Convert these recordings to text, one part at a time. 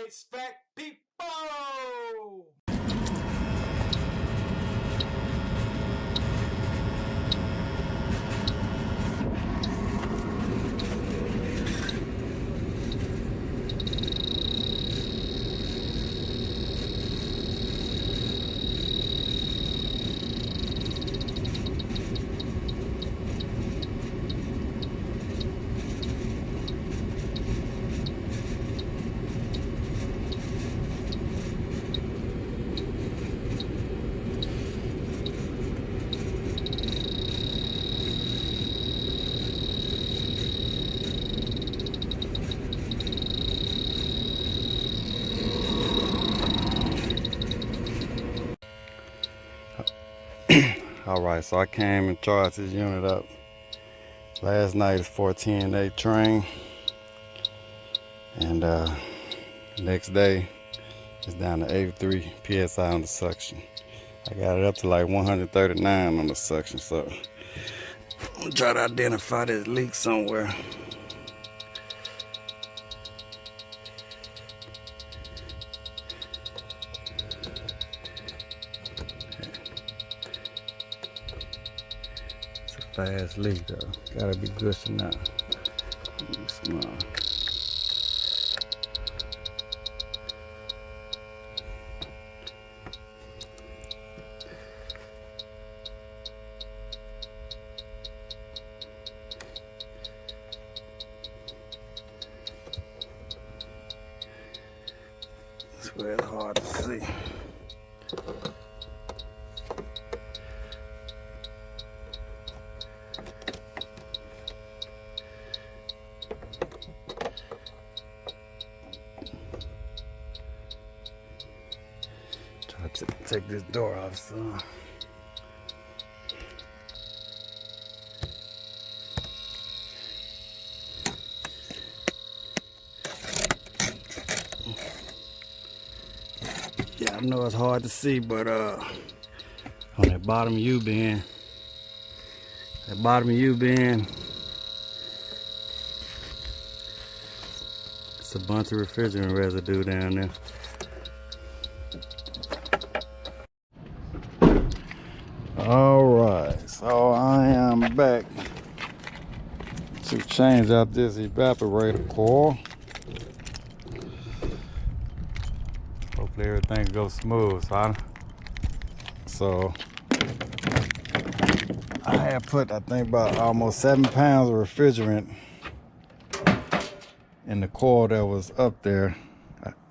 HVAC people! Alright, so I came and charged this unit up last night. It's 410 train, and next day it's down to 83 psi on the suction. I got it up to like 139 on the suction, so I'm gonna try to identify this leak somewhere. Fast leak though, gotta be gushing out. Small. That's where it's hard to see. Take this door off, son. Yeah, I know it's hard to see, but on that bottom U-bend, it's a bunch of refrigerant residue down there. Alright, so I am back to change out this evaporator coil. Hopefully everything goes smooth. So I have put, I think, about almost 7 pounds of refrigerant in the coil that was up there.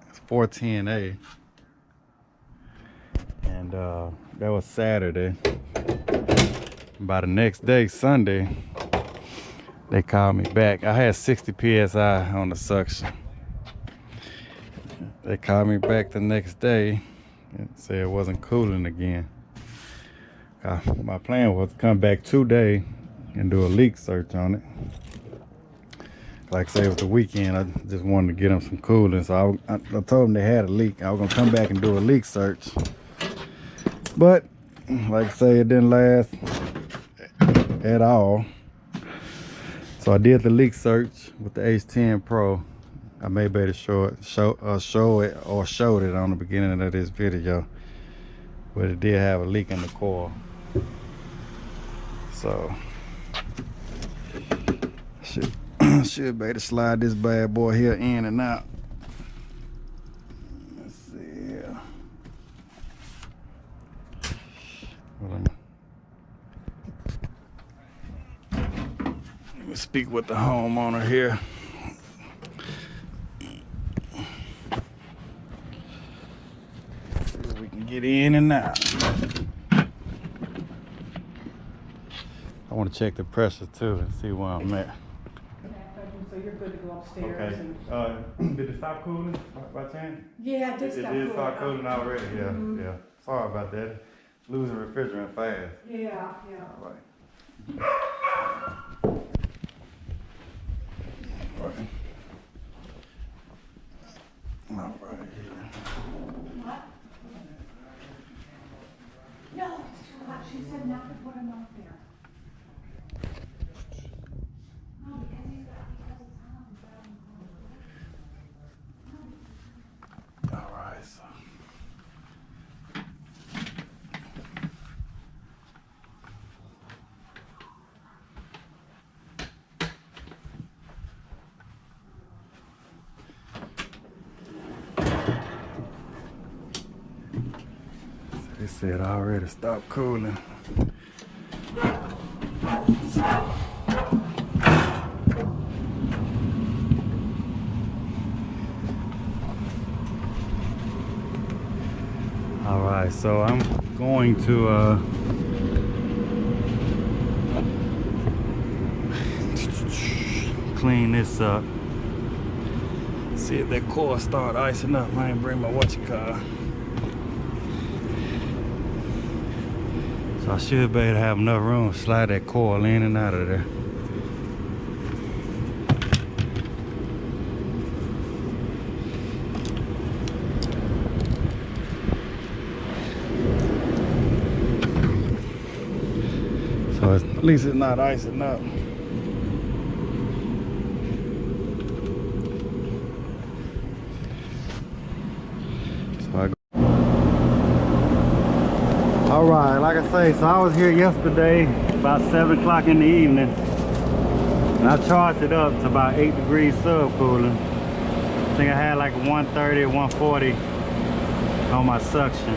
It's 410A. And that was Saturday. By the next day, Sunday, they called me back. I had 60 psi on the suction. They called me back the next day and said it wasn't cooling again. My plan was to come back today and do a leak search on it. Like I say, it was the weekend. I just wanted to get them some cooling. So I told them they had a leak. I was gonna come back and do a leak search. But like I say, it didn't last at all. So I did the leak search with the H10 Pro. I may be able to show it or showed it on the beginning of this video, but it did have a leak in the coil. So should be able to slide this bad boy here in and out. Let's see here. Let me speak with the homeowner here. See if we can get in and out. I want to check the pressure too and see where I'm at. So you're good to go upstairs. Okay. Did it stop cooling by chance? Yeah, it did stop cooling. It did start cooling already. Yeah, yeah. Sorry about that. Losing refrigerant fast. Yeah. All right. All right. What? No, it's too hot. She said not to put him out there. No, because it's hot. said I already stopped cooling. All right, so I'm going to clean this up. See if that coil start icing up. I ain't bring my whatchamacallit. So I should be able to have enough room to slide that coil in and out of there. So at least it's not icing up. So I go. All right, like I say, so I was here yesterday about 7 o'clock in the evening, and I charged it up to about 8 degrees subcooling. I think I had like 130, 140 on my suction.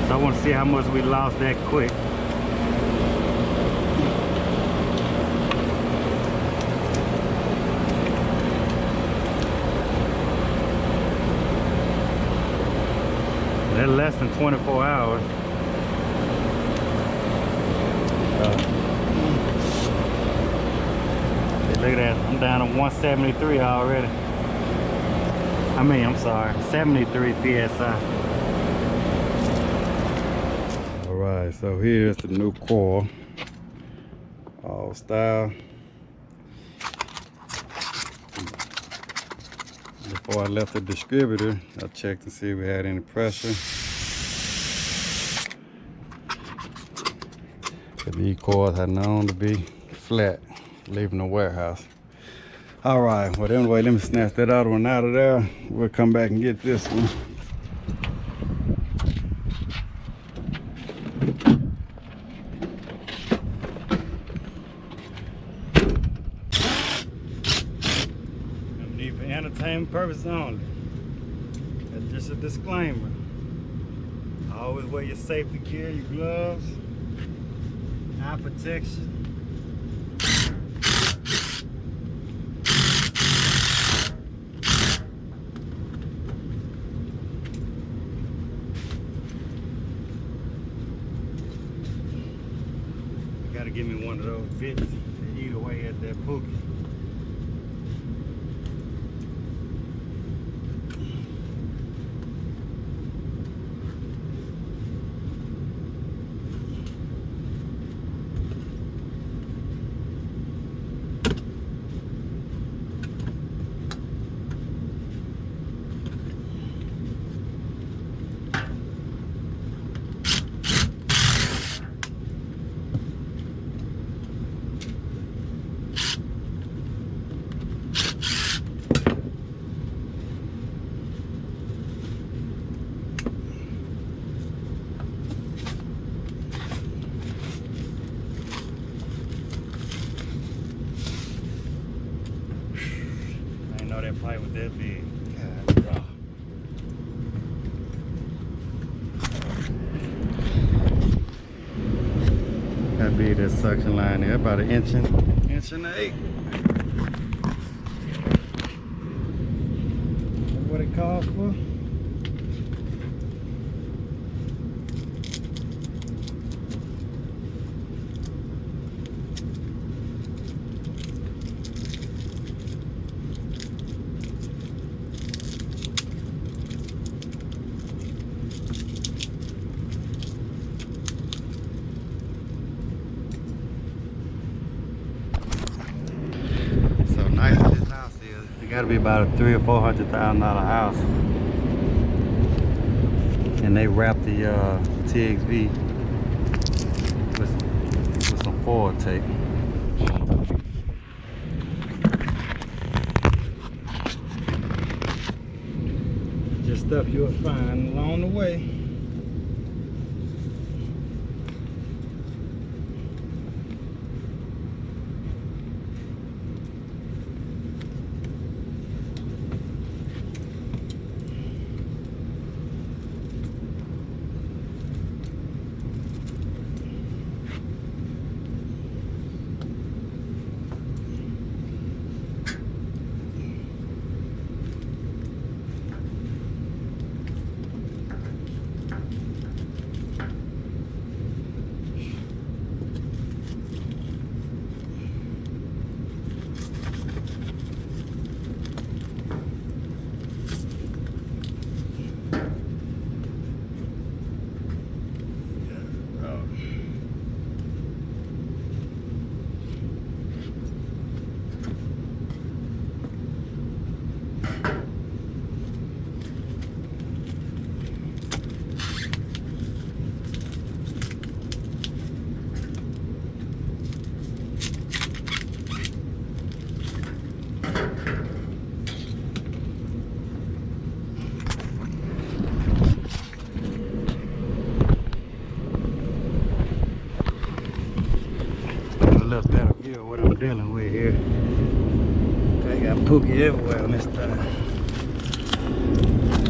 So I want to see how much we lost that quick. They're less than 24 hours. Look at that, I'm down to 173 already. I'm sorry, 73 PSI. All right, so here's the new coil. All style. Before I left the distributor, I checked to see if we had any pressure. These coils are known to be flat, leaving the warehouse. All right, well anyway, let me snatch that other one out of there. We'll come back and get this one. For entertainment purposes only. That's just a disclaimer. Always wear your safety gear, your gloves, eye protection. You gotta give me one of those bits to eat away at that pookie. That pipe was that big. God. That big, that suction line there, about an inch and 8. That's what it calls for. Nice as this house is, it got to be about a $300,000 or $400,000 house, and they wrapped the TXV with some foil tape. Just stuff you'll find along the way. dealing with here. They got pookie everywhere on this thing.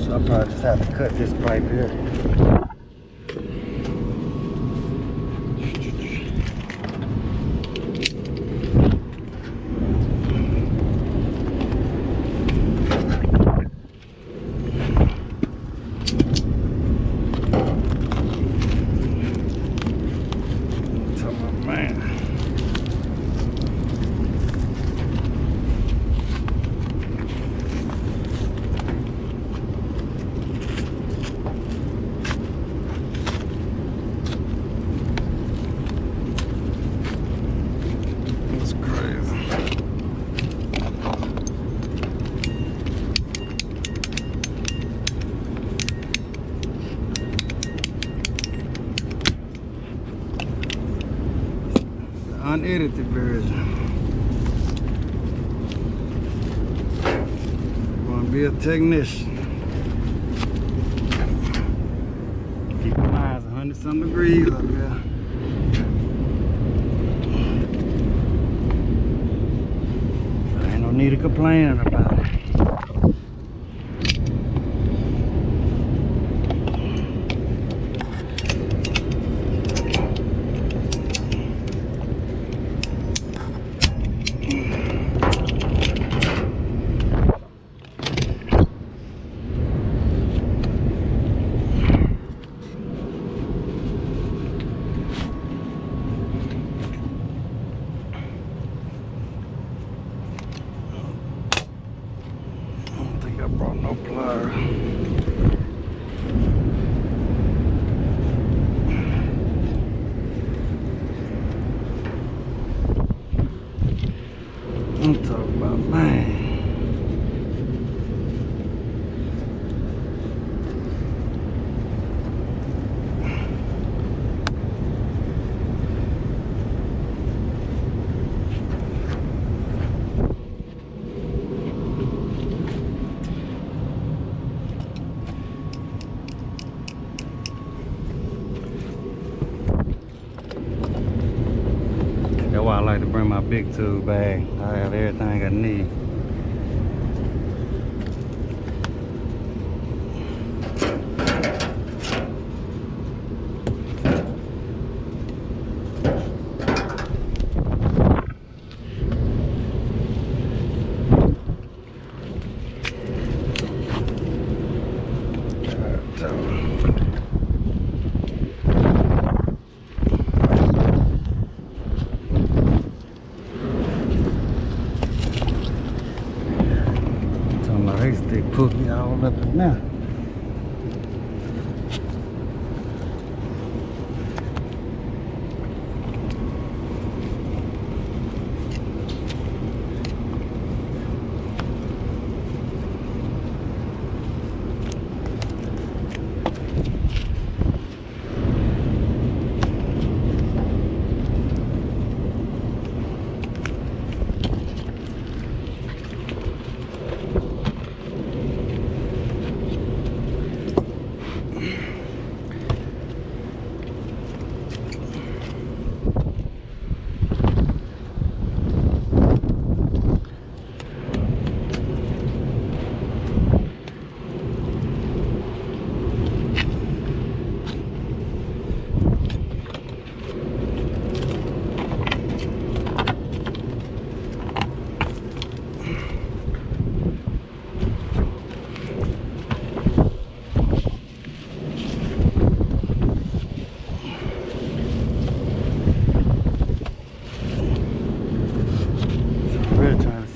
So I'll probably just have to cut this pipe here. Unedited version. Gonna be a technician. Keep your eyes 100-some degrees up there. There ain't no need of complaining about it. I brought no pliers. I'm talking about, man. That's why I like to bring my big tool bag. I have everything I need. They put me all up in there.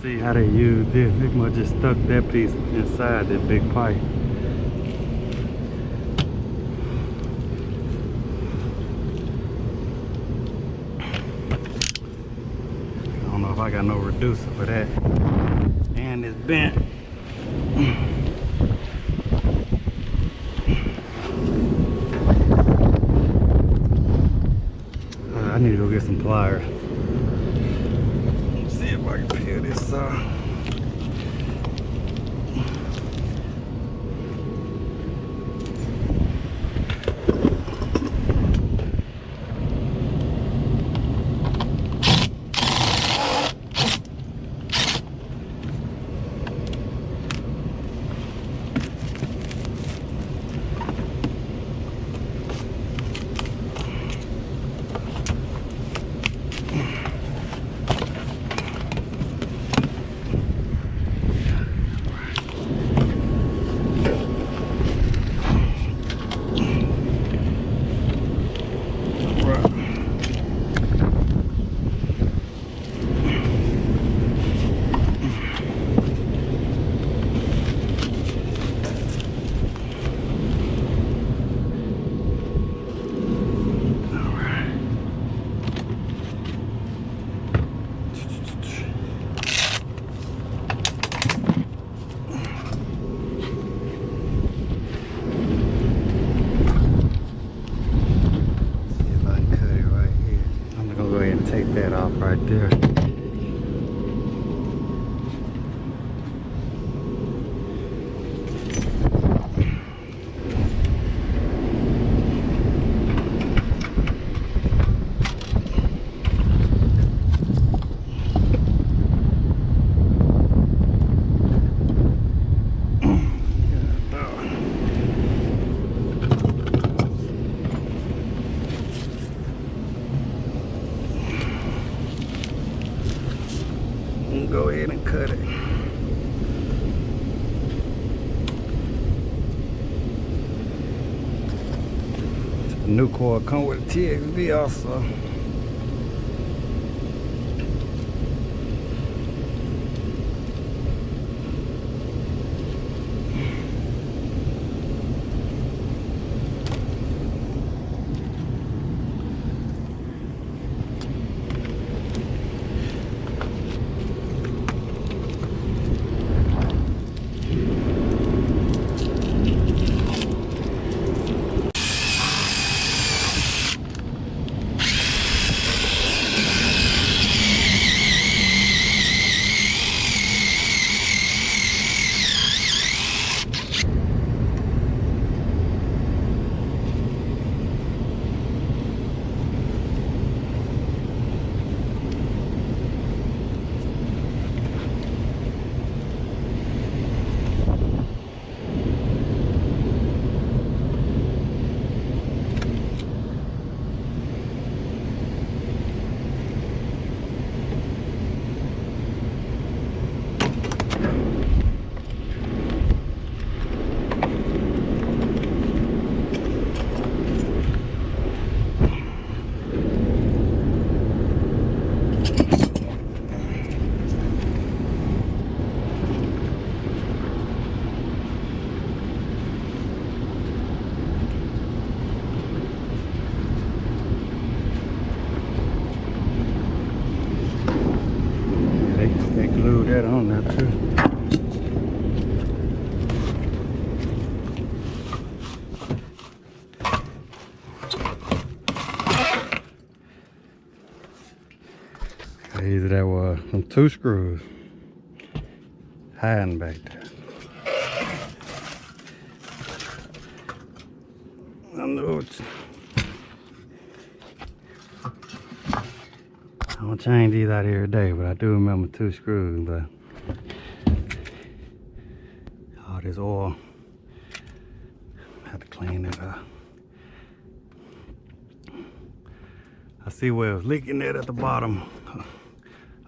See how they use this. They must just stuck that piece inside that big pipe. I don't know if I got no reducer for that. And it's bent. I need to go get some pliers. See if I can peel this off. right there. Go ahead and cut it. The new coil come with a TXV also. They glued that on there too. Either that was some 2 screws hiding back there. I know it's. I don't change these out every day, but I do remember 2 screws. But all this oil, I have to clean it up. I see where it was leaking it at the bottom.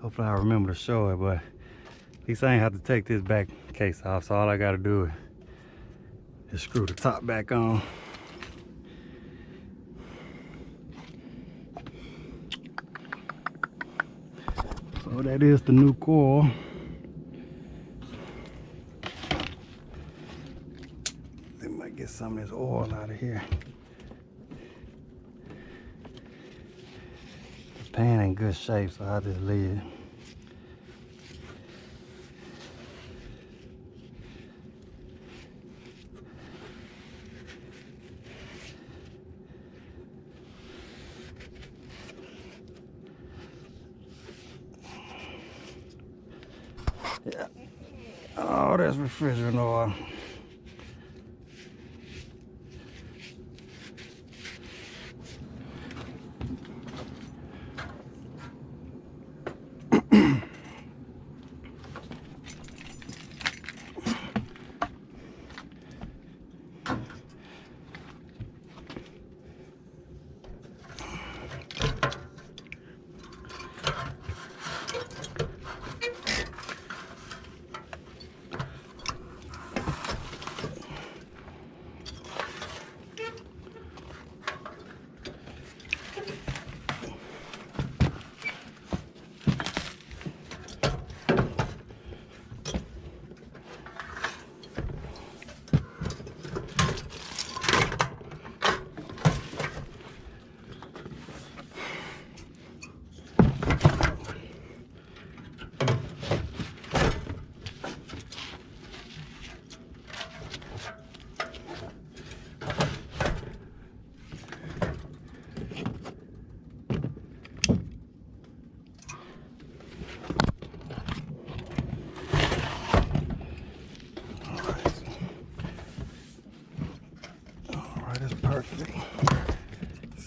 Hopefully I remember to show it, but at least I ain't have to take this back case off, so all I gotta do is screw the top back on. So that is the new coil. They might get some of this oil out of here. The pan in good shape, so I'll just leave it. Yeah. Oh, that's refrigerant oil.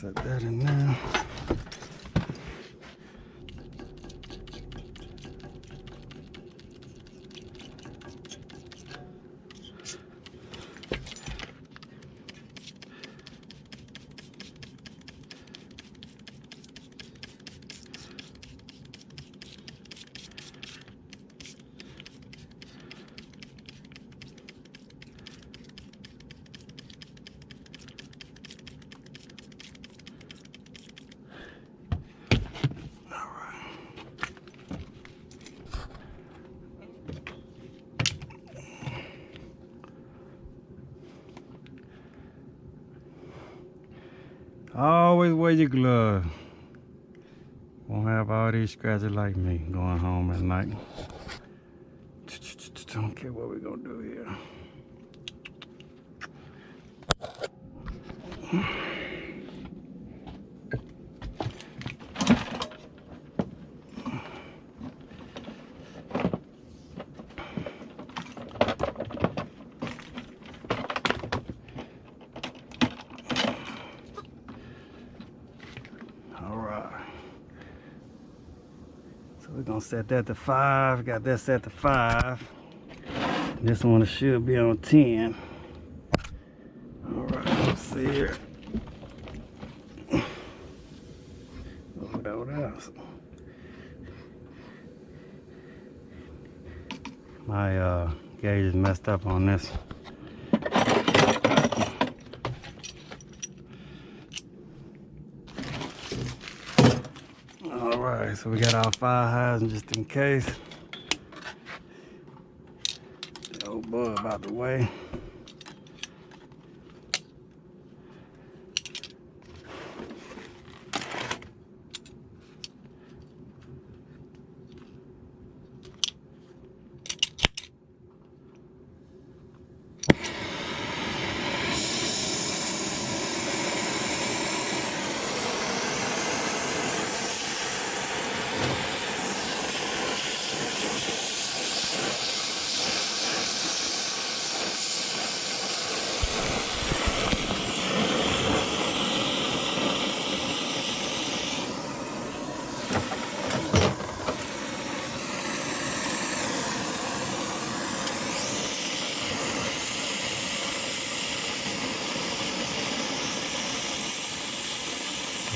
Set that in there. Always wear your gloves. Won't have all these scratches like me going home at night. Don't care what we're gonna do here. We're gonna set that to 5. Got that set to 5. This one should be on 10. Alright, let's see here. What else? My gauge is messed up on this. Alright, so we got our 5 highs just in case. The old bug out the way.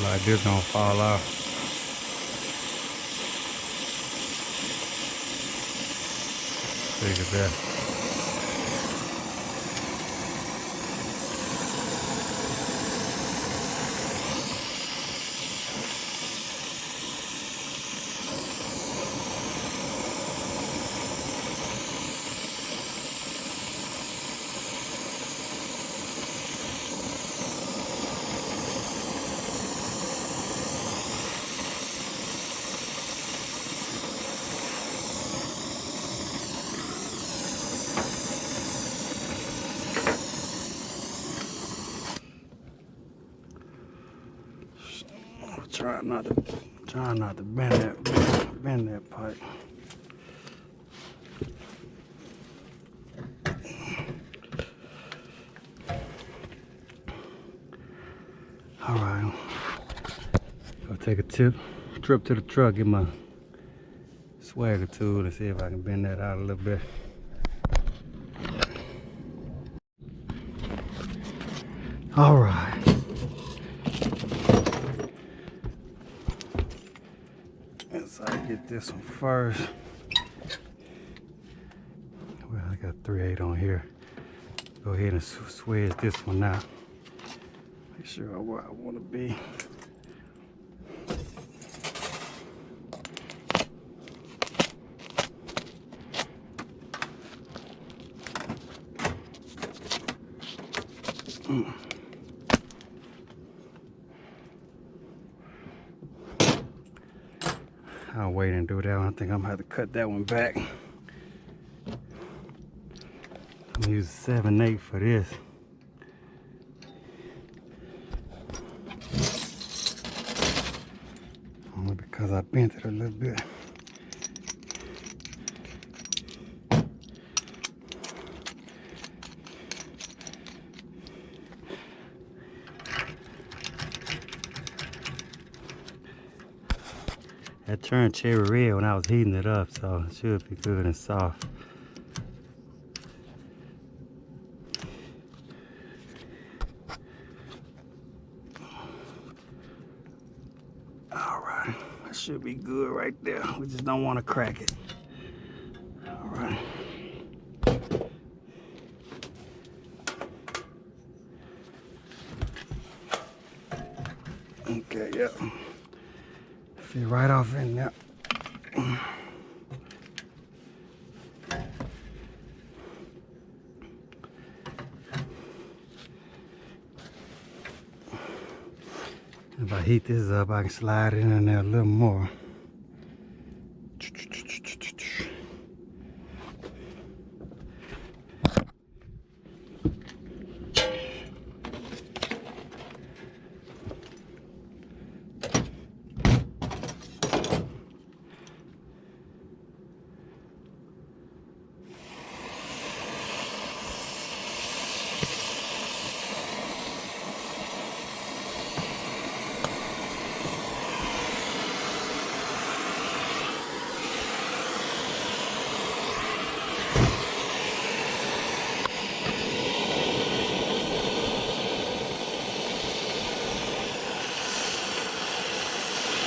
Like this gonna fall off. Look at that. Try not to bend that pipe. All right, I'll take a trip to the truck, get my swagger tool and see if I can bend that out a little bit. All right. So I get this one first. Well, I got 3/8 on here. Go ahead and swedge this one out. Make sure I'm where I want to be. I'll wait and do that one. I think I'm gonna have to cut that one back. I'm gonna use 7/8 for this. Only because I bent it a little bit. That turned cherry red when I was heating it up, so it should be good and soft. Alright, that should be good right there. We just don't want to crack it. Alright. Okay, yep. Fit right off in there. If I heat this up, I can slide it in there a little more.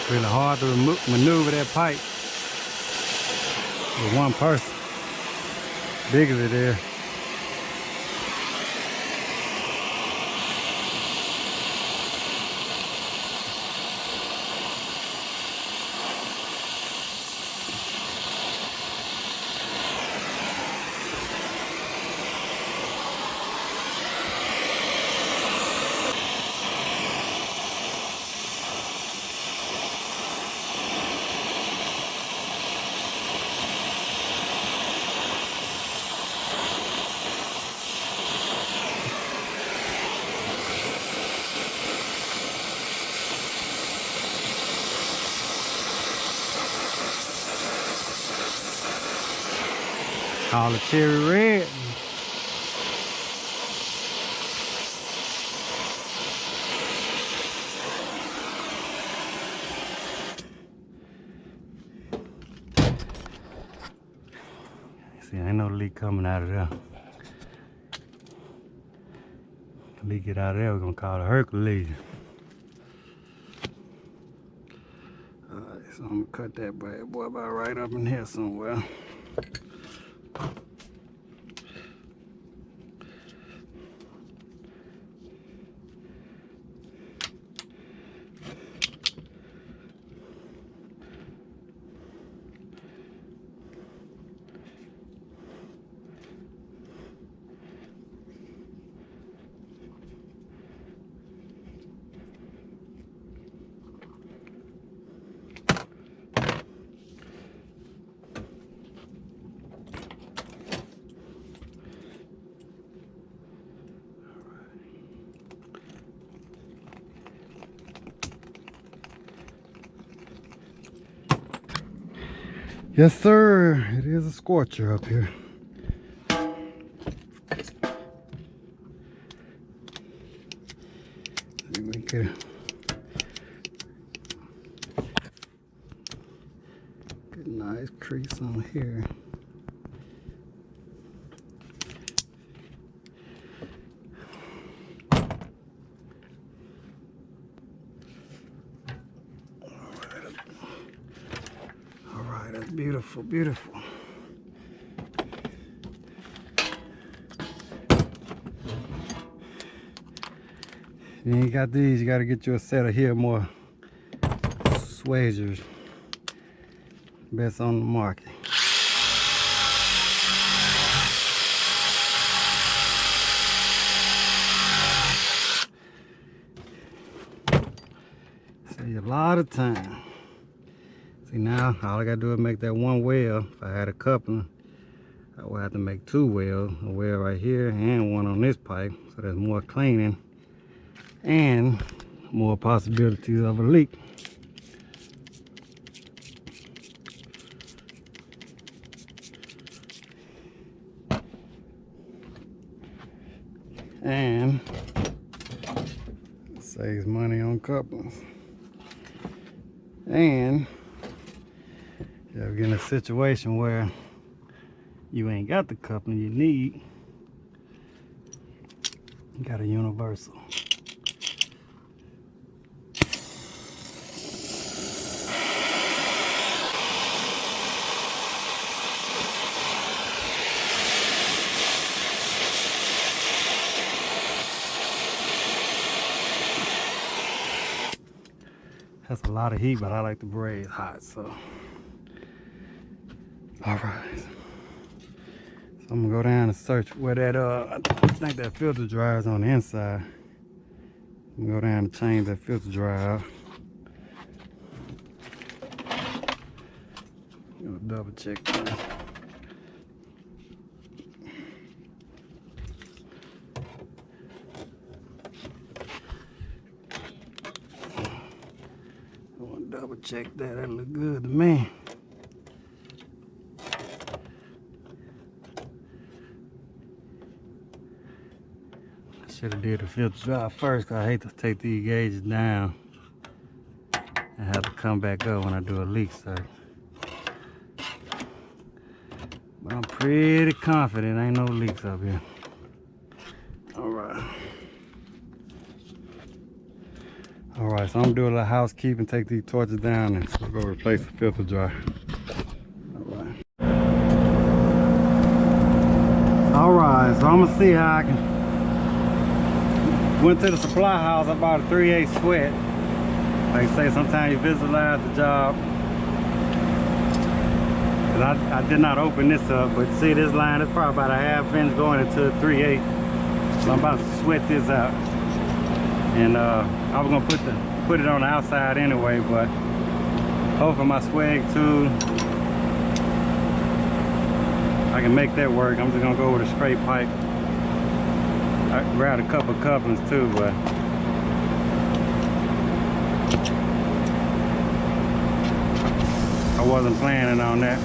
Really hard to maneuver that pipe with one person, big as it is. All the cherry red. See, ain't no leak coming out of there. Leak it out of there, we're gonna call it Hercules. Alright, so I'm gonna cut that bad boy about right up in here somewhere. Yes, sir. It is a scorcher up here. We could get a nice crease on here. That's beautiful, beautiful. Then you got these, you got to get you a set of here more swagers. Best on the market. Save a lot of time. See, now all I gotta do is make that one weld. If I had a coupling, I would have to make two welds, a weld right here and one on this pipe, so there's more cleaning and more possibilities of a leak. And saves money on couplings. And ever get in a situation where you ain't got the coupling you need, you got a universal. That's a lot of heat, but I like the braze hot, so. All right. So I'm gonna go down and search where that, I think that filter dryer is on the inside. I'm gonna go down and change that filter dryer out. Gonna double check that. Double check that. That look good to me. I should have did the filter dry first, cause I hate to take these gauges down and have to come back up when I do a leak search. But I'm pretty confident ain't no leaks up here. All right. Alright, so I'm gonna do a little housekeeping, take these torches down, and we'll go replace the filter dryer. Alright. Alright, so I'm gonna see how I can. Went to the supply house, I bought a 3/8 sweat. Like I say, sometimes you visualize the job. And I did not open this up, but see this line is probably about a half inch going into a 3/8. So I'm about to sweat this out. And I was gonna put it on the outside anyway, but hopefully my swag tool, I can make that work. I'm just gonna go with a straight pipe. I grabbed a couple couplings too, but I wasn't planning on that.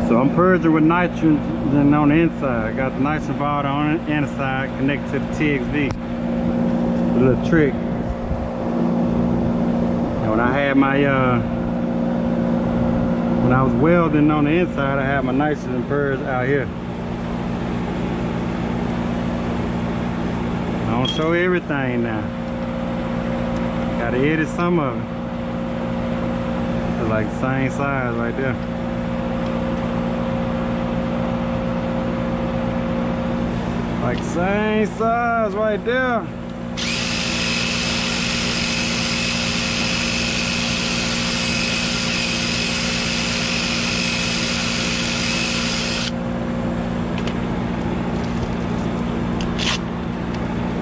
So I'm purging with nitrogen on the inside. I got the nitrogen valve on the inside connected to the TXV. A little trick. And when I had my when I was welding on the inside, I had my nitrogen purge out here. I don't show everything now. Gotta edit some of it. It's like the same size right there. Like same size right there.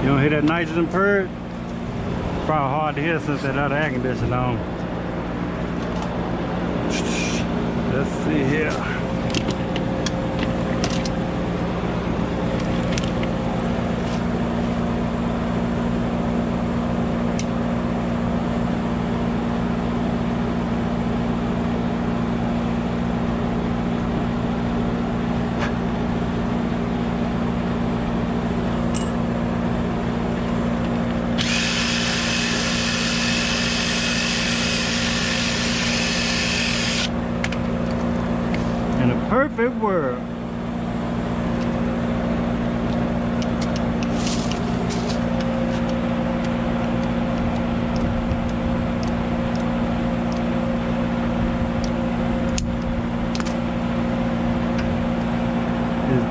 You don't hear that nitrogen purge? Probably hard to hear since that other air conditioner on. Let's see here. In a perfect world,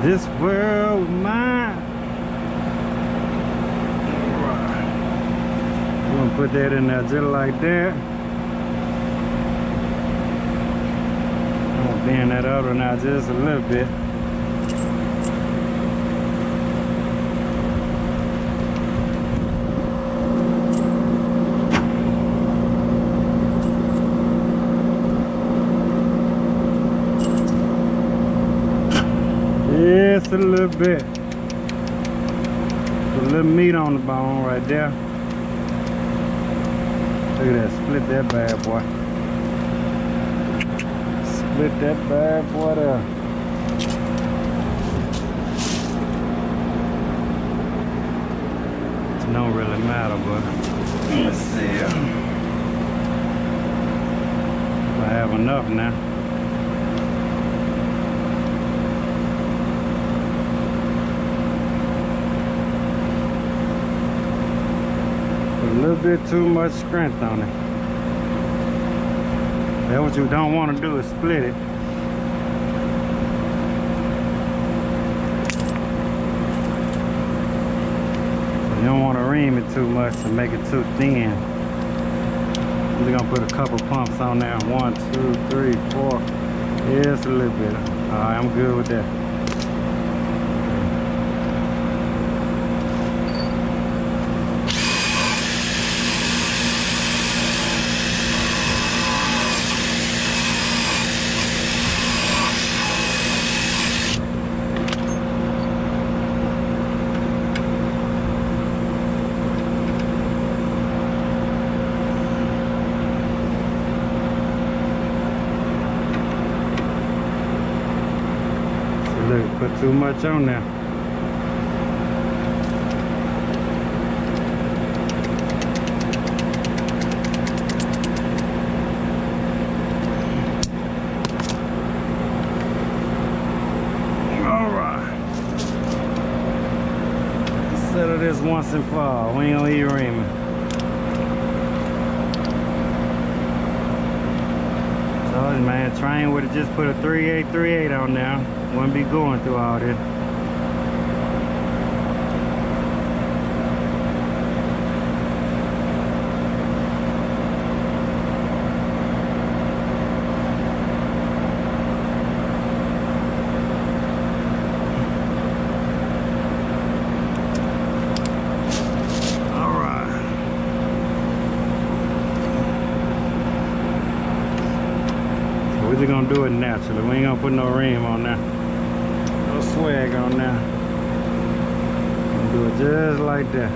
This world of mine. Alright. We're gonna put that in there just like that. I'm gonna bend that other now just a little bit. Just a little bit. Put a little meat on the bone right there. Look at that, split that bad boy. Split that bad boy there. It don't really matter, but let's see. I have enough now. A little bit too much strength on it. That's what you don't want to do, is split it. You don't want to ream it too much to make it too thin. I'm just gonna put a couple pumps on there. 1, 2, 3, 4. Just a little bit. Alright, I'm good with that. Look, put too much on there. Alright. Settle this once and for all. We ain't gonna eat reaming. So, man, train with it, just put a 3838 on there. Wouldn't be going through all this. Alright. So we're just gonna do it naturally. We ain't gonna put no ream on there. Swag on now. Do it just like that.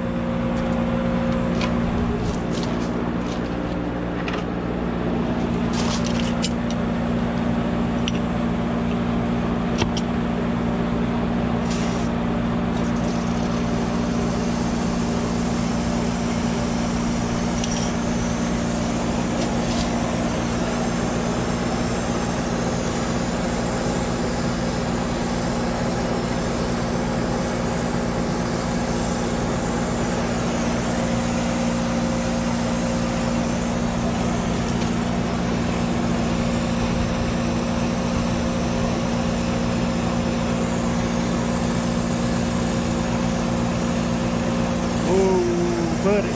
Buddy.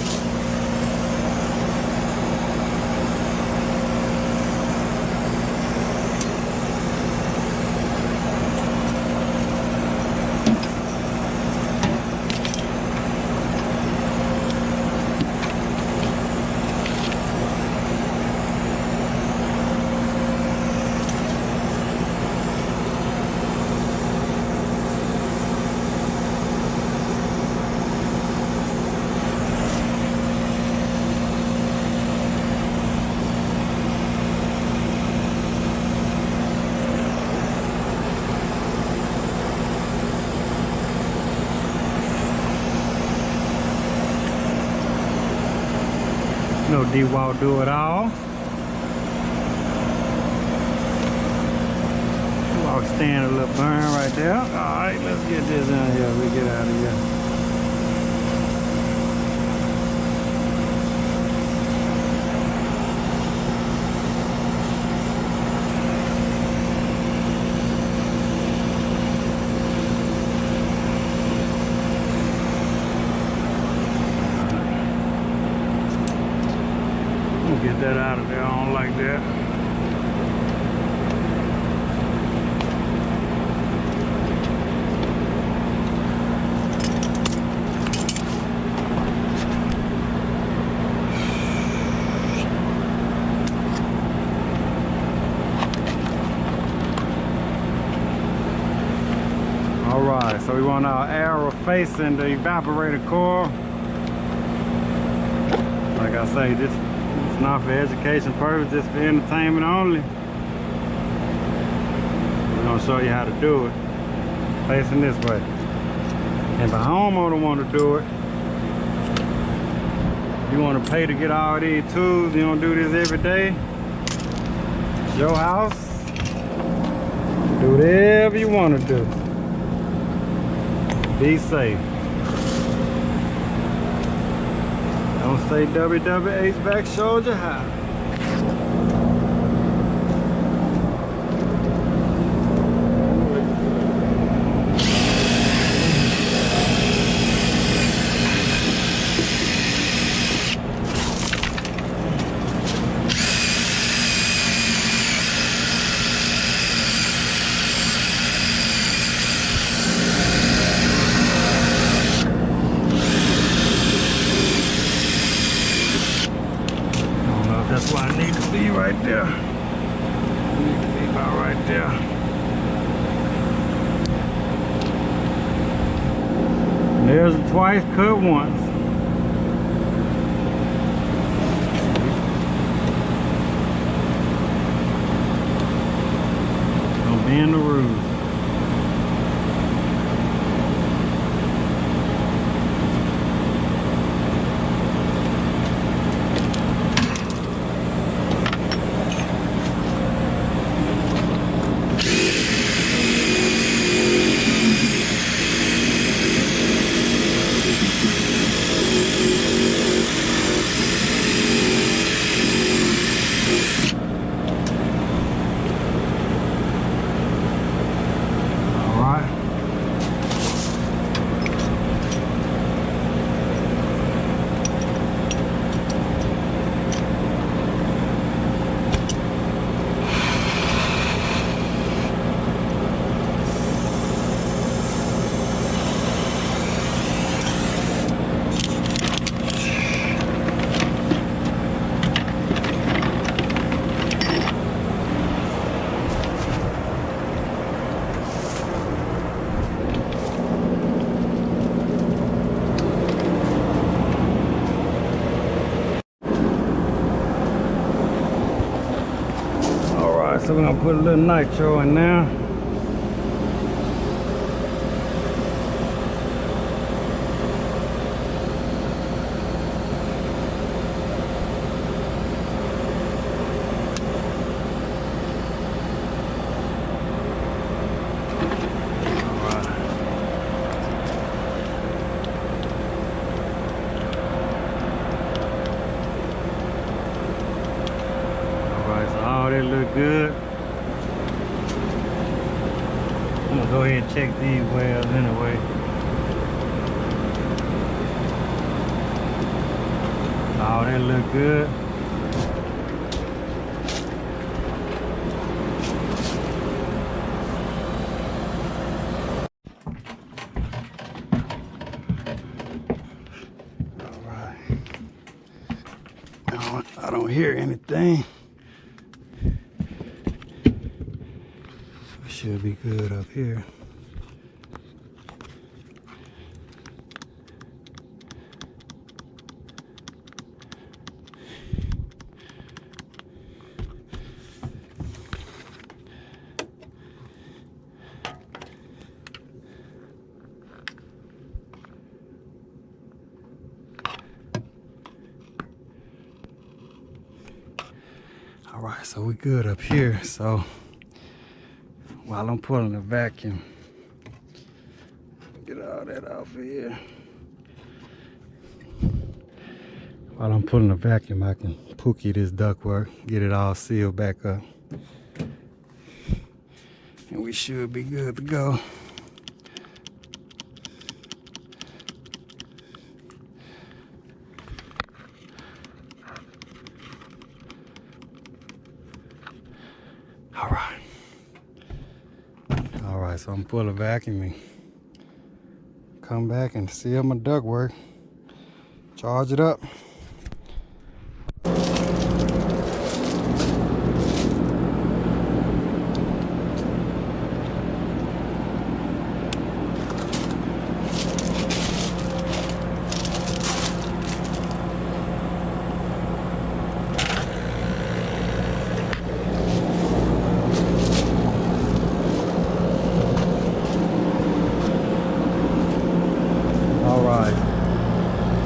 No D-Wall do it all. D-Wall stand a little burn right there. Alright, let's get this in here. We get out of here. Get that out of there. I don't like that. Alright, so we want our arrow facing the evaporator coil. Like I say, this it's not for education purposes, just for entertainment only. We're gonna show you how to do it. Facing this way. If a homeowner want to do it, you want to pay to get all these tools, you don't do this every day. It's your house. Do whatever you want to do. Be safe. Don't say WW HVAC showed you how. That's why I need to be right there. I need to be about right there. There's a twice, cut once. Don't bend the rules. So we're gonna put a little nitro in now. All that look good. I'm gonna go ahead and check these wells anyway. All that look good. All right. I don't hear anything. Should be good up here. All right, so we good up here. So while I'm pulling the vacuum, get all that off of here. While I'm pulling the vacuum, I can pookie this ductwork, get it all sealed back up. And we should be good to go. All right, so I'm full of vacuuming. Come back and seal my ductwork. Charge it up.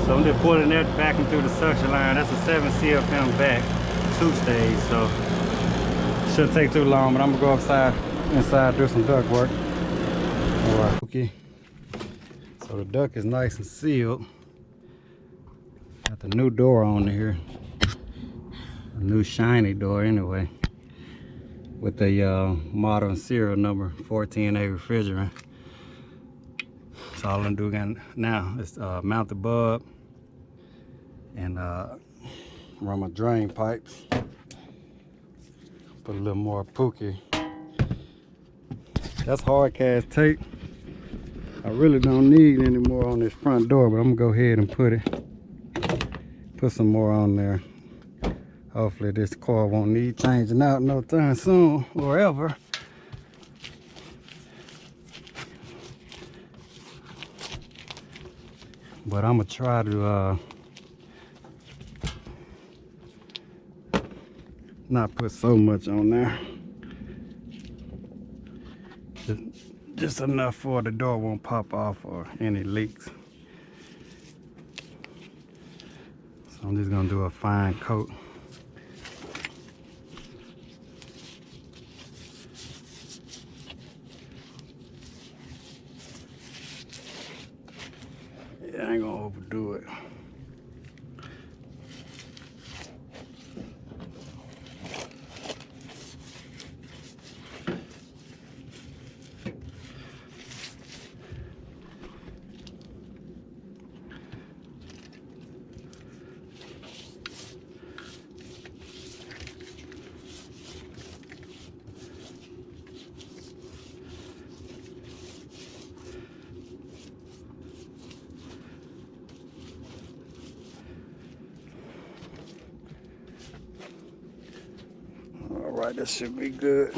So I'm just pulling that vacuum through the suction line. That's a 7 CFM vac, 2-stage, so shouldn't take too long, but I'm gonna go inside, do some duct work. All right, okay. So the duct is nice and sealed. Got the new door on here. A new shiny door anyway. With the model and serial number 14A refrigerant. So all I'm doing now is mount the bulb and run my drain pipes. Put a little more pookie. That's hard cast tape. I really don't need any more on this front door, but I'm gonna go ahead and put some more on there. Hopefully this coil won't need changing out no time soon or ever. But I'm gonna try to not put so much on there. Just enough for the door won't pop off or any leaks. So I'm just gonna do a fine coat. Yeah, I ain't gonna overdo it. All right, this should be good.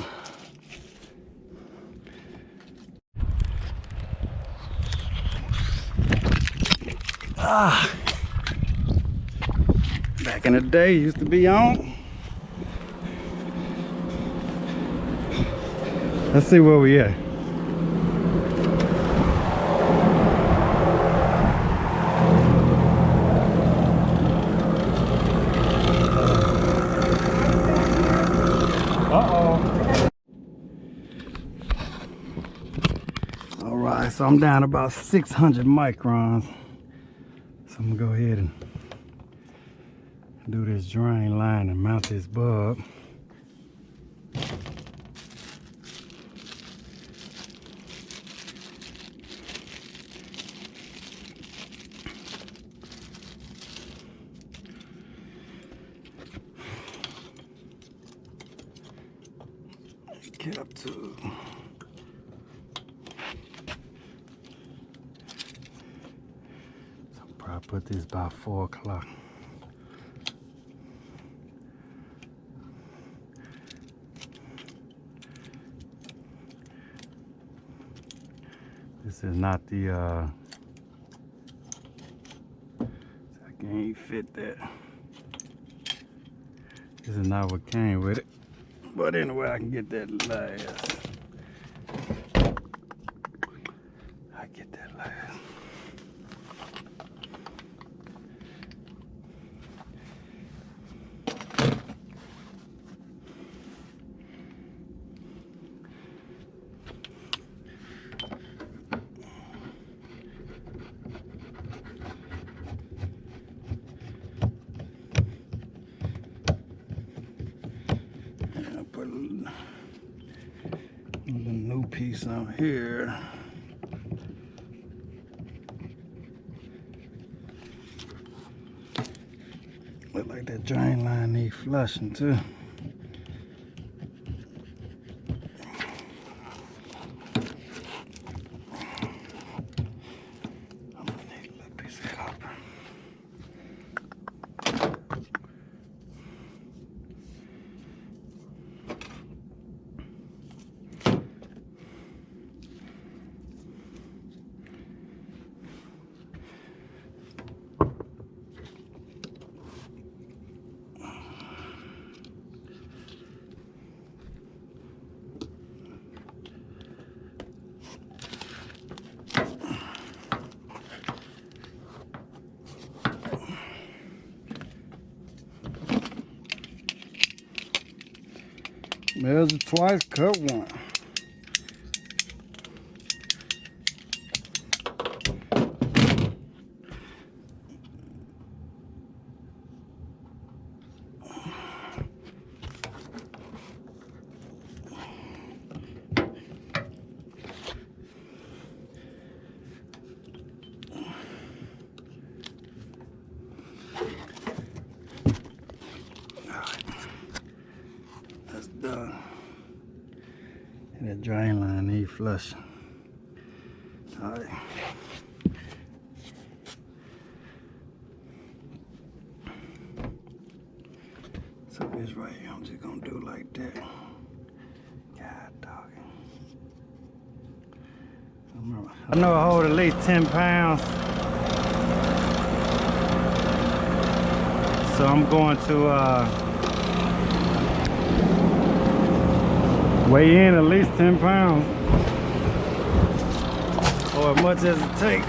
Back in the day, used to be on. Let's see where we at. All right, so I'm down about 600 microns. So I'm gonna go ahead and do this drain line and mount this bulb. Get up to probably put this by 4 o'clock. This is not the I can't fit that. This is not what came with it. But anyway, I can get that last. I get that last. The new piece out here. Look like that drain line needs flushing too. Measure twice, cut one. That's done. And that drain line needs flushing. Alright. So this right here, I'm just gonna do like that. God dog. I know I hold at least 10 pounds. So I'm going to weigh in at least 10 pounds. Or as much as it takes.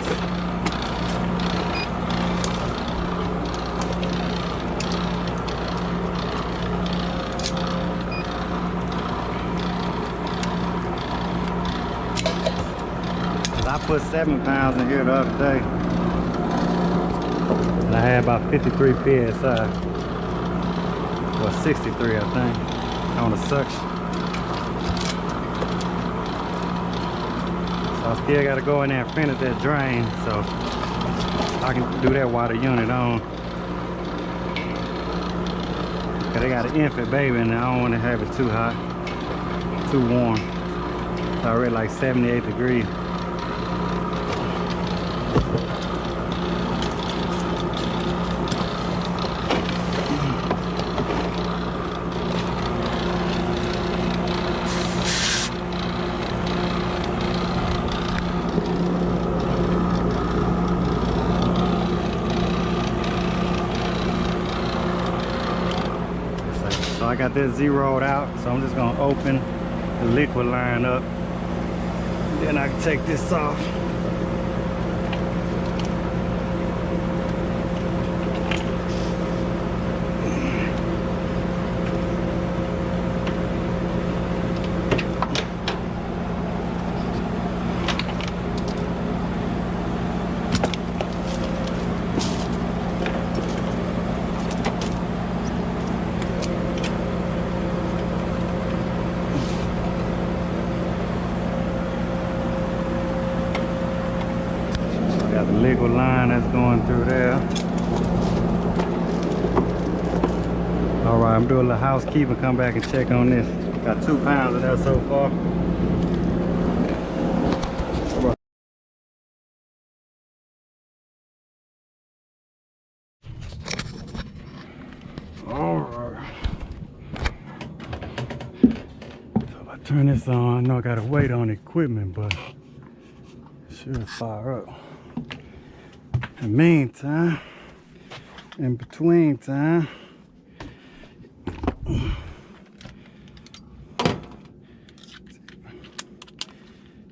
I put 7 pounds in here the other day. And I had about 53 PSI. Or 63, I think, on the suction. So I still gotta go in there and finish that drain, so I can do that while the unit on. Cause they got an infant baby and I don't want to have it too hot, too warm. It's already like 78 degrees. So I got this zeroed out, so I'm just gonna open the liquid line up. Then I can take this off. Got the liquid line that's going through there. All right, I'm doing a little housekeeping, come back and check on this. Got 2 pounds of that so far. All right. So if I turn this on, I know I gotta wait on equipment, but it should fire up. In the meantime, in between time,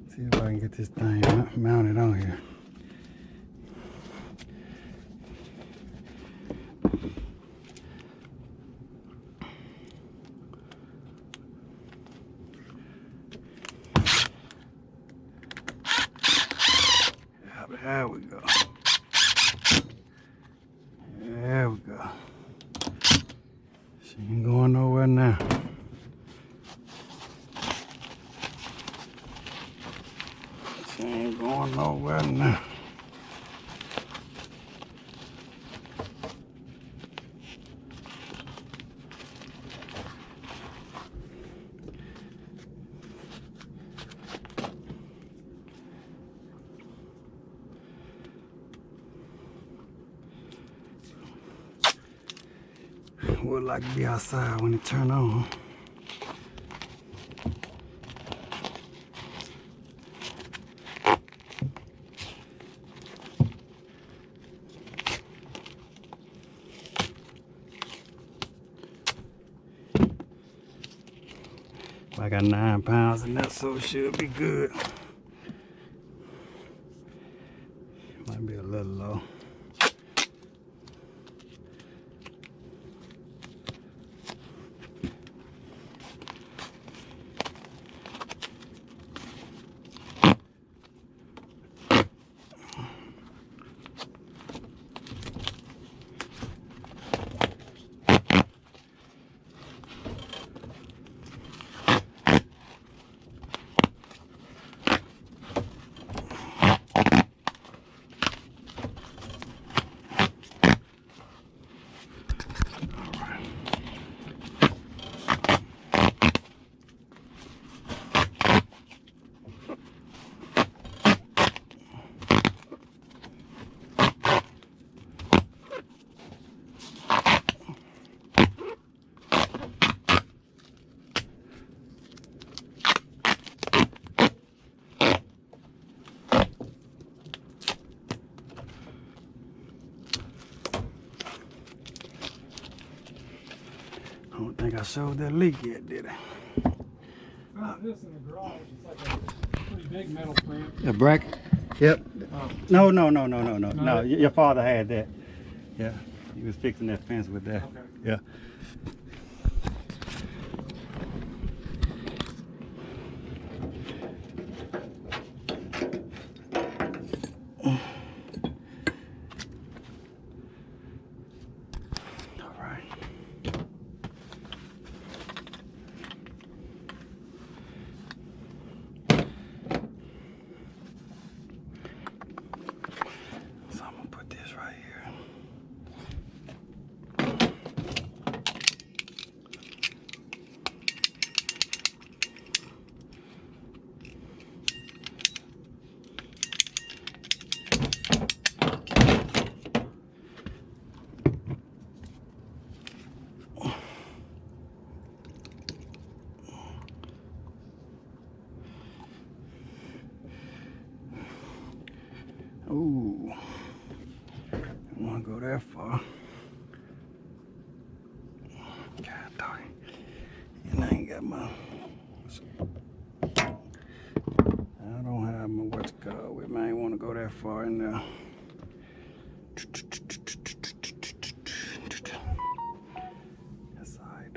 see if I can get this thing mounted on here. There we go. There we go. She ain't going nowhere now. She ain't going nowhere now. Would like to be outside when it turn on. I got 9 pounds in that, so it should be good. Might be a little low. don't think I showed that leak yet, did I? Found this in the garage. It's like a pretty big metal clamp. A bracket? Yep. No. Your father had that. Yeah. He was fixing that fence with that. Okay. Yeah. Ooh, I don't want to go that far. God dog. And I ain't got my. I don't have my what's it called with me. I ain't want to go that far in there. That's alright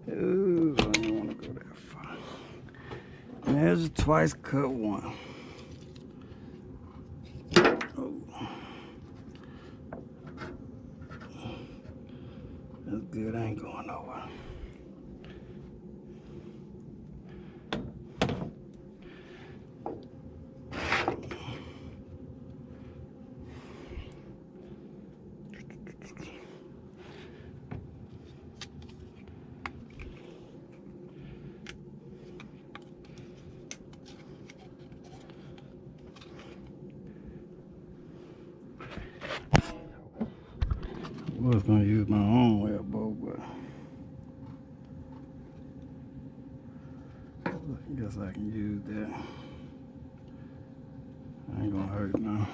though. Ooh, I don't want to go that far. And there's a twice cut one. Oh. That's good, I ain't going nowhere. I was gonna use my own elbow, but I guess I can use that. Ain't gonna hurt now.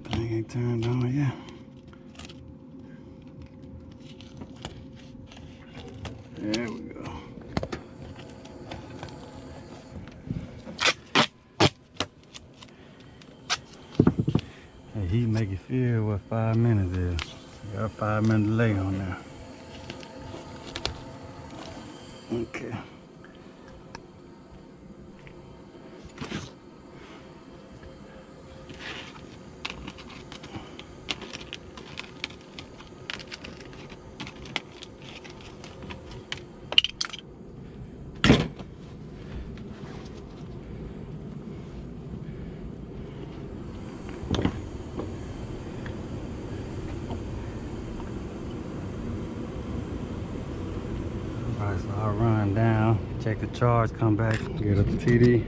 Thing ain't turned on yet. There we go. Hey, heat make you feel what 5 minutes is. You got a 5 minute delay on there. Okay. Alright, so I'll run down, check the charge, come back, get a TD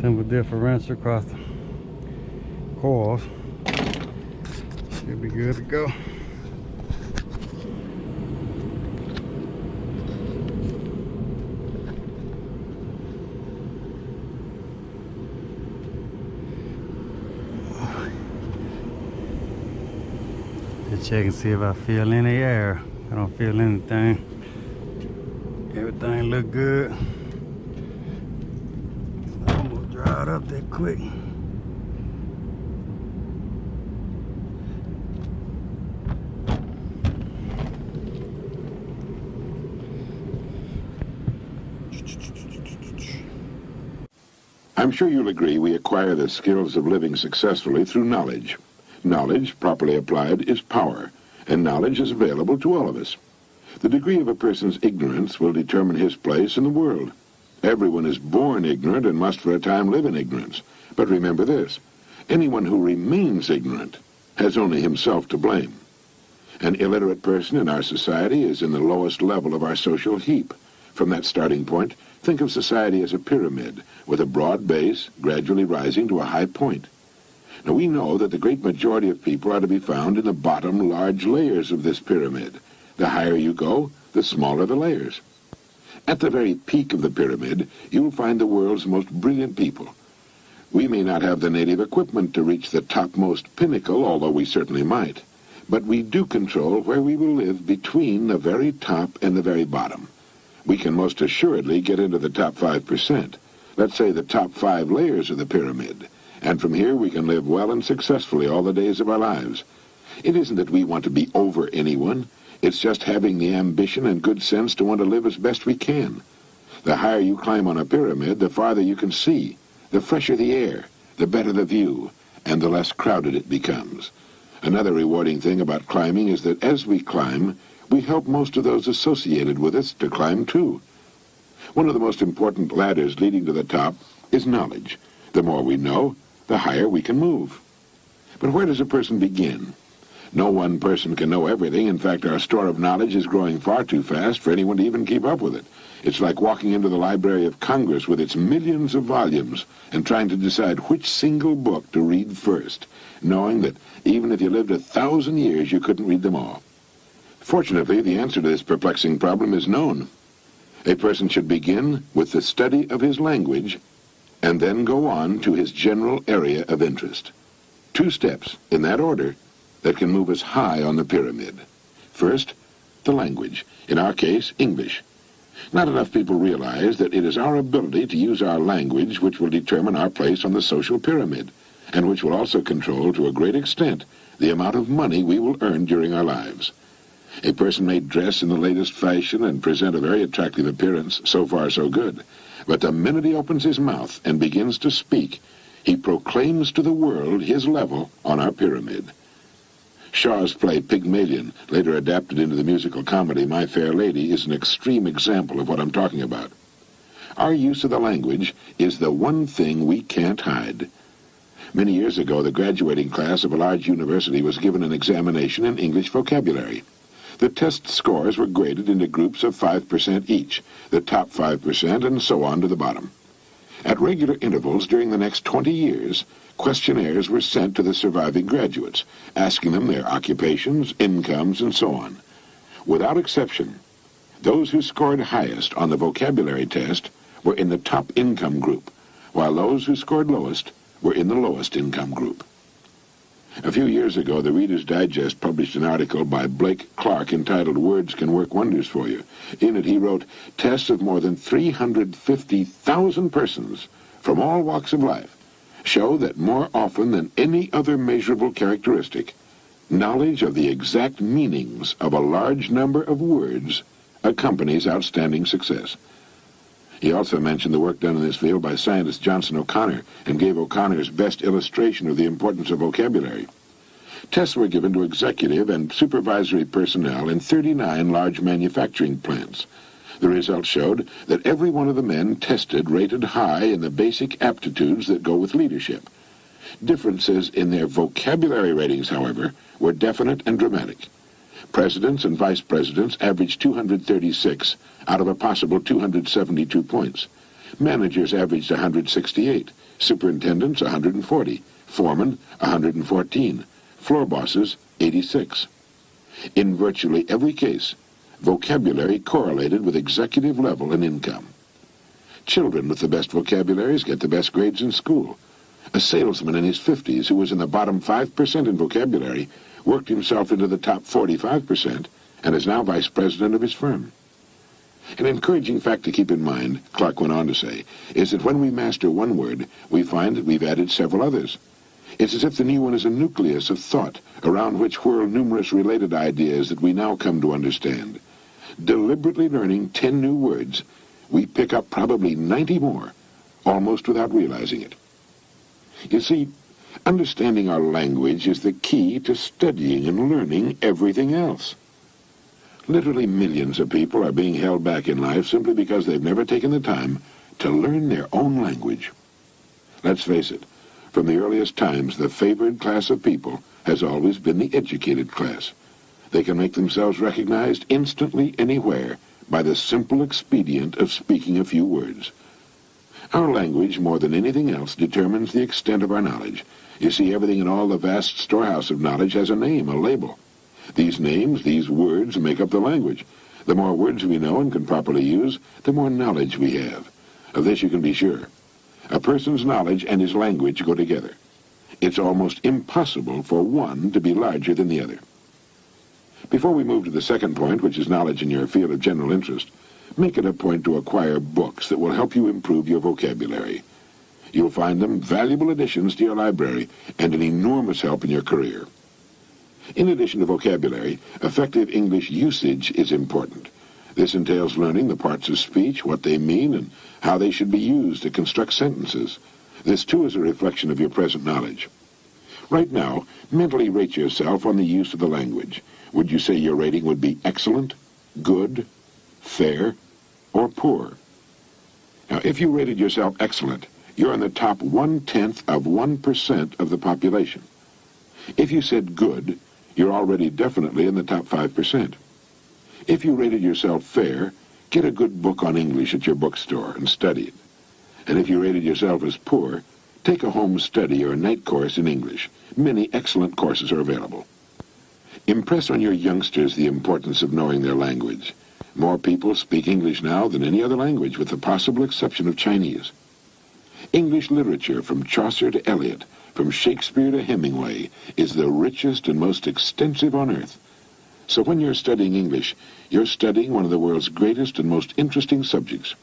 temper differential across the coils. Should be good to go. Just check and see if I feel any air. I don't feel anything. Everything look good. I'm gonna drive caught up that quick. I'm sure you'll agree we acquire the skills of living successfully through knowledge. Knowledge, properly applied, is power, and knowledge is available to all of us. The degree of a person's ignorance will determine his place in the world. Everyone is born ignorant and must for a time live in ignorance. But remember this, anyone who remains ignorant has only himself to blame. An illiterate person in our society is in the lowest level of our social heap. From that starting point, think of society as a pyramid, with a broad base gradually rising to a high point. Now we know that the great majority of people are to be found in the bottom large layers of this pyramid. The higher you go, the smaller the layers. At the very peak of the pyramid, you'll find the world's most brilliant people. We may not have the native equipment to reach the topmost pinnacle, although we certainly might. But we do control where we will live between the very top and the very bottom. We can most assuredly get into the top 5%. Let's say the top 5 layers of the pyramid. And from here we can live well and successfully all the days of our lives. It isn't that we want to be over anyone. It's just having the ambition and good sense to want to live as best we can. The higher you climb on a pyramid, the farther you can see. The fresher the air, the better the view, and the less crowded it becomes. Another rewarding thing about climbing is that as we climb, we help most of those associated with us to climb too. One of the most important ladders leading to the top is knowledge. The more we know, the higher we can move. But where does a person begin? No one person can know everything. In fact, our store of knowledge is growing far too fast for anyone to even keep up with it. It's like walking into the Library of Congress with its millions of volumes and trying to decide which single book to read first, knowing that even if you lived 1,000 years, you couldn't read them all. Fortunately, the answer to this perplexing problem is known. A person should begin with the study of his language and then go on to his general area of interest. 2 steps, in that order, that can move us high on the pyramid. First, the language. In our case, English. Not enough people realize that it is our ability to use our language which will determine our place on the social pyramid, and which will also control, to a great extent, the amount of money we will earn during our lives. A person may dress in the latest fashion and present a very attractive appearance, so far so good. But the minute he opens his mouth and begins to speak, he proclaims to the world his level on our pyramid. Shaw's play Pygmalion, later adapted into the musical comedy My Fair Lady, is an extreme example of what I'm talking about. Our use of the language is the one thing we can't hide. Many years ago, the graduating class of a large university was given an examination in English vocabulary. The test scores were graded into groups of 5% each, the top 5% and so on to the bottom. At regular intervals during the next 20 years, questionnaires were sent to the surviving graduates, asking them their occupations, incomes, and so on. Without exception, those who scored highest on the vocabulary test were in the top income group, while those who scored lowest were in the lowest income group. A few years ago, the Reader's Digest published an article by Blake Clark entitled Words Can Work Wonders for You. In it, he wrote, tests of more than 350,000 persons from all walks of life show that more often than any other measurable characteristic, knowledge of the exact meanings of a large number of words accompanies outstanding success. He also mentioned the work done in this field by scientist Johnson O'Connor and gave O'Connor's best illustration of the importance of vocabulary. Tests were given to executive and supervisory personnel in 39 large manufacturing plants. The results showed that every one of the men tested rated high in the basic aptitudes that go with leadership. Differences in their vocabulary ratings, however, were definite and dramatic. Presidents and vice presidents averaged 236 out of a possible 272 points. Managers averaged 168, superintendents 140, foremen 114, floor bosses 86. In virtually every case, vocabulary correlated with executive level and income. Children with the best vocabularies get the best grades in school. A salesman in his 50s who was in the bottom 5% in vocabulary worked himself into the top 45% and is now vice president of his firm. An encouraging fact to keep in mind, Clark went on to say, is that when we master one word, we find that we've added several others. It's as if the new one is a nucleus of thought around which whirl numerous related ideas that we now come to understand. Deliberately learning 10 new words, we pick up probably 90 more, almost without realizing it. You see, understanding our language is the key to studying and learning everything else. Literally millions of people are being held back in life simply because they've never taken the time to learn their own language. Let's face it, from the earliest times, the favored class of people has always been the educated class. They can make themselves recognized instantly anywhere by the simple expedient of speaking a few words. Our language, more than anything else, determines the extent of our knowledge. You see, everything in all the vast storehouse of knowledge has a name, a label. These names, these words, make up the language. The more words we know and can properly use, the more knowledge we have. Of this you can be sure. A person's knowledge and his language go together. It's almost impossible for one to be larger than the other. Before we move to the second point, which is knowledge in your field of general interest, make it a point to acquire books that will help you improve your vocabulary. You'll find them valuable additions to your library and an enormous help in your career. In addition to vocabulary, effective English usage is important. This entails learning the parts of speech, what they mean, and how they should be used to construct sentences. This, too, is a reflection of your present knowledge. Right now, mentally rate yourself on the use of the language. Would you say your rating would be excellent, good, fair, or poor? Now, if you rated yourself excellent, you're in the top 0.1% of the population. If you said good, you're already definitely in the top 5%. If you rated yourself fair, get a good book on English at your bookstore and study it. And if you rated yourself as poor, take a home study or a night course in English. Many excellent courses are available. Impress on your youngsters the importance of knowing their language. More people speak English now than any other language, with the possible exception of Chinese. English literature, from Chaucer to Eliot, from Shakespeare to Hemingway, is the richest and most extensive on earth. So when you're studying English, you're studying one of the world's greatest and most interesting subjects.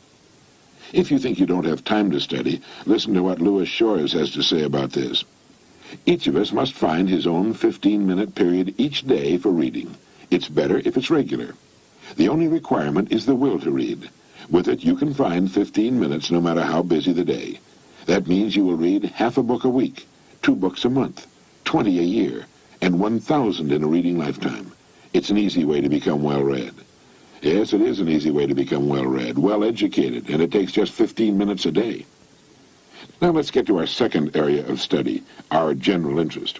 If you think you don't have time to study, listen to what Louis Shores has to say about this. Each of us must find his own 15-minute period each day for reading. It's better if it's regular. The only requirement is the will to read. With it, you can find 15 minutes no matter how busy the day. That means you will read half a book a week, 2 books a month, 20 a year, and 1,000 in a reading lifetime. It's an easy way to become well-read. Yes, it is an easy way to become well-read, well-educated, and it takes just 15 minutes a day. Now let's get to our second area of study, our general interest.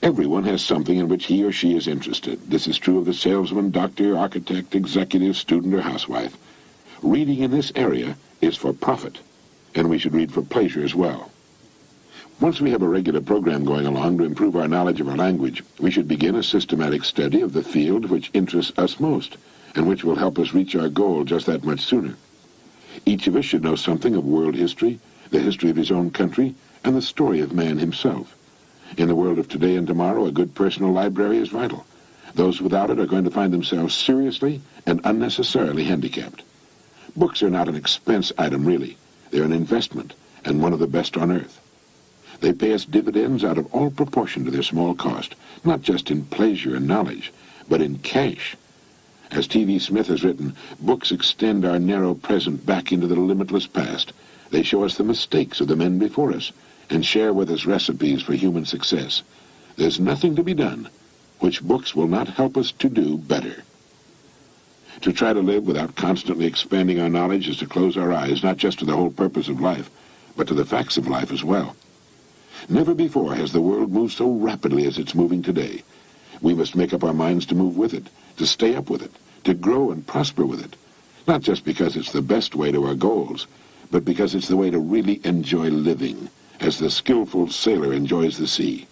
Everyone has something in which he or she is interested. This is true of the salesman, doctor, architect, executive, student, or housewife. Reading in this area is for profit, and we should read for pleasure as well. Once we have a regular program going along to improve our knowledge of our language, we should begin a systematic study of the field which interests us most, and which will help us reach our goal just that much sooner. Each of us should know something of world history, the history of his own country, and the story of man himself. In the world of today and tomorrow, a good personal library is vital. Those without it are going to find themselves seriously and unnecessarily handicapped. Books are not an expense item, really. They're an investment, and one of the best on earth. They pay us dividends out of all proportion to their small cost, not just in pleasure and knowledge, but in cash. As T.V. Smith has written, books extend our narrow present back into the limitless past. They show us the mistakes of the men before us and share with us recipes for human success. There's nothing to be done which books will not help us to do better. To try to live without constantly expanding our knowledge is to close our eyes not just to the whole purpose of life, but to the facts of life as well. Never before has the world moved so rapidly as it's moving today. We must make up our minds to move with it, to stay up with it, to grow and prosper with it, not just because it's the best way to our goals, but because it's the way to really enjoy living, as the skillful sailor enjoys the sea.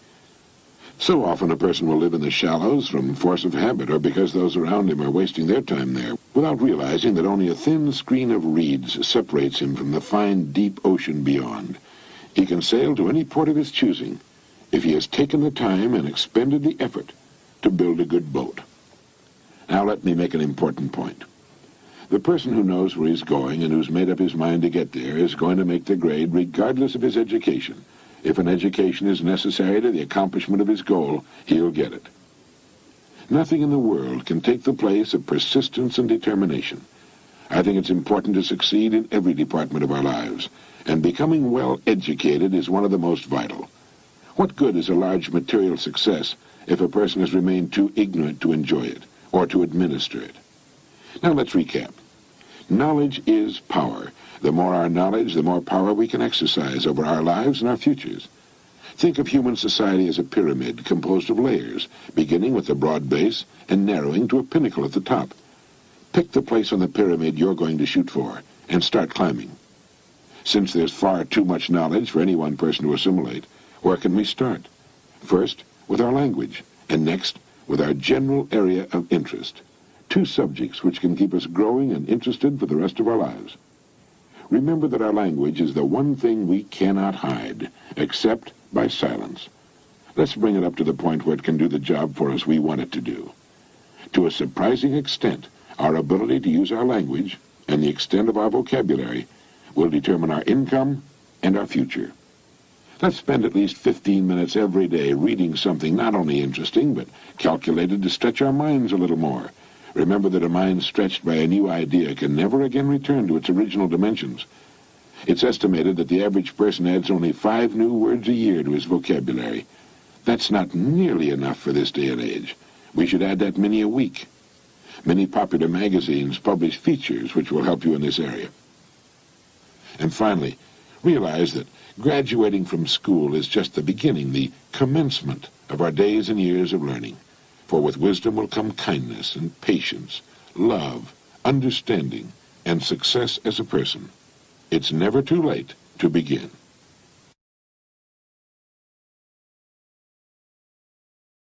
So often a person will live in the shallows from force of habit or because those around him are wasting their time there, without realizing that only a thin screen of reeds separates him from the fine, deep ocean beyond. He can sail to any port of his choosing if he has taken the time and expended the effort to build a good boat. Now let me make an important point. The person who knows where he's going and who's made up his mind to get there is going to make the grade regardless of his education. If an education is necessary to the accomplishment of his goal, he'll get it. Nothing in the world can take the place of persistence and determination. I think it's important to succeed in every department of our lives, and becoming well educated is one of the most vital. What good is a large material success if a person has remained too ignorant to enjoy it or to administer it? Now let's recap. Knowledge is power. The more our knowledge, the more power we can exercise over our lives and our futures. Think of human society as a pyramid composed of layers, beginning with the broad base and narrowing to a pinnacle at the top. Pick the place on the pyramid you're going to shoot for and start climbing. Since there's far too much knowledge for any one person to assimilate, where can we start? First, with our language, and next, with our general area of interest. Two subjects which can keep us growing and interested for the rest of our lives. Remember that our language is the one thing we cannot hide, except by silence. Let's bring it up to the point where it can do the job for us we want it to do. To a surprising extent, our ability to use our language and the extent of our vocabulary will determine our income and our future. Let's spend at least 15 minutes every day reading something not only interesting, but calculated to stretch our minds a little more. Remember that a mind stretched by a new idea can never again return to its original dimensions. It's estimated that the average person adds only 5 new words a year to his vocabulary. That's not nearly enough for this day and age. We should add that many a week. Many popular magazines publish features which will help you in this area. And finally, realize that graduating from school is just the beginning, the commencement of our days and years of learning. For with wisdom will come kindness and patience, love, understanding, and success as a person. It's never too late to begin.